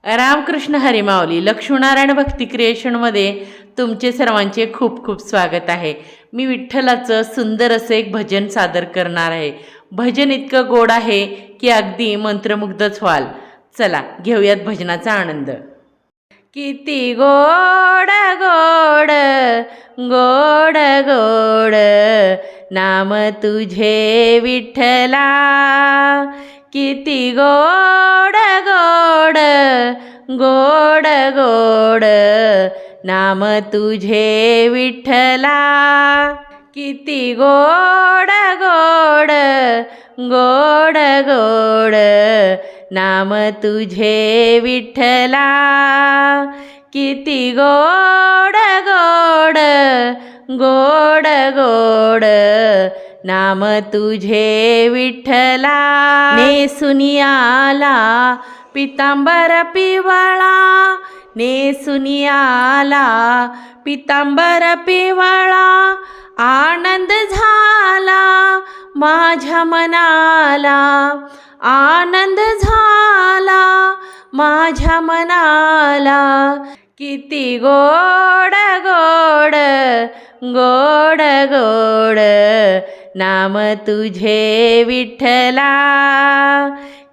रामकृष्ण हरी माऊली लक्ष्मीनारायण भक्ती क्रिएशनमध्ये तुमचे सर्वांचे खूप खूप स्वागत आहे। मी विठ्ठलाचं सुंदर असं एक भजन सादर करणार आहे। भजन इतकं गोड आहे की अगदी मंत्रमुग्धच व्हाल। चला घेऊयात भजनाचा आनंद। किती गोड गोड गोड गोड नाम तुझे विठ्ठला, किती गोड गोड गोड गोड नाम तुझे विठ्ठला, किती गोड गोड गोड गोड नाम तुझे विठ्ठला, किती गोड गोड गोड गोड नाम तुझे विठ्ठला। नेसुनी आला पितांबर पिवळा, नेसुनी आला पितांबर पिवळा, आनंद झाला माझ्या मनाला, आनंद झाला माझ्या मनाला, किती गोड गोड गोड गोड नाम तुझे विठ्ठला,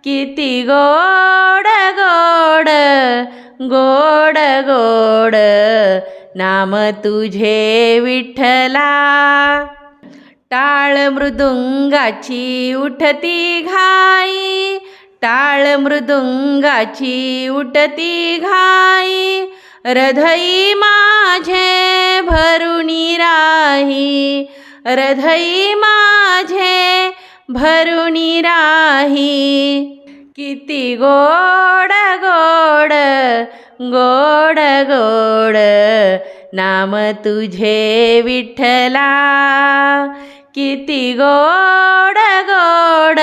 किती गोड गोड गोड गोड नाम तुझे विठ्ठला। टाळ मृदुंगाची उठती घाई, टाळ मृदुंगाची उठती घाई, हृदयी माझे भरुनी राही, हृदयी माझे भरुनी राही, किती गोड गोड गोड गोड नाम तुझे विठ्ठला, किती गोड गोड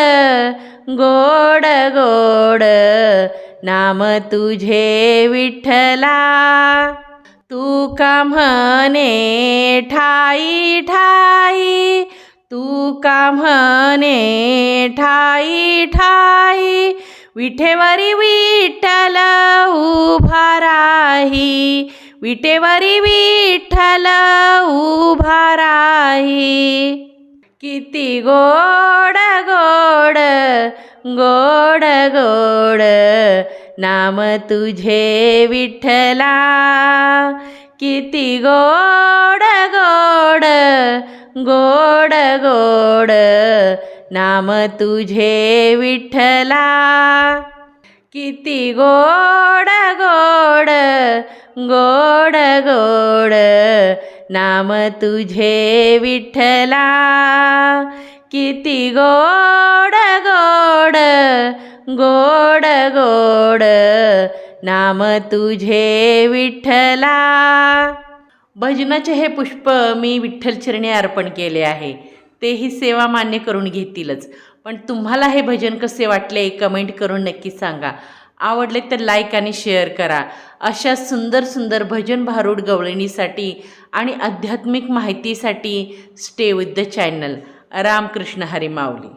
गोड गोड नाम तुझे विठ्ठला। तू का म्हणे ठाई ठाई, तू का म्हणे ठाई ठाई, विठेवरी विठ्ठल उभा राही, विठेवरी विठ्ठल उभा राही, किती गोड गोड गोड गोड नाम तुझे विठ्ठला, किती गोड गोड गोड गोड नाम तुझे विठ्ठला, किती गोड गोड गोड गोड नाम तुझे विठ्ठला, किती गोड गोड गोड गोड नाम तुझे विठ्ठला। भजनाचे हे पुष्प मी विठ्ठलचरणी अर्पण केले आहे, तेही सेवा मान्य करून घेतीलच। पण तुम्हाला हे भजन कसे वाटले कमेंट करून नक्की सांगा। आवडले तर लाईक आणि शेअर करा। अशा सुंदर सुंदर भजन भारूड गवळणीसाठी आणि आध्यात्मिक माहितीसाठी stay with the channel. Ramkrishna Hari Mauli.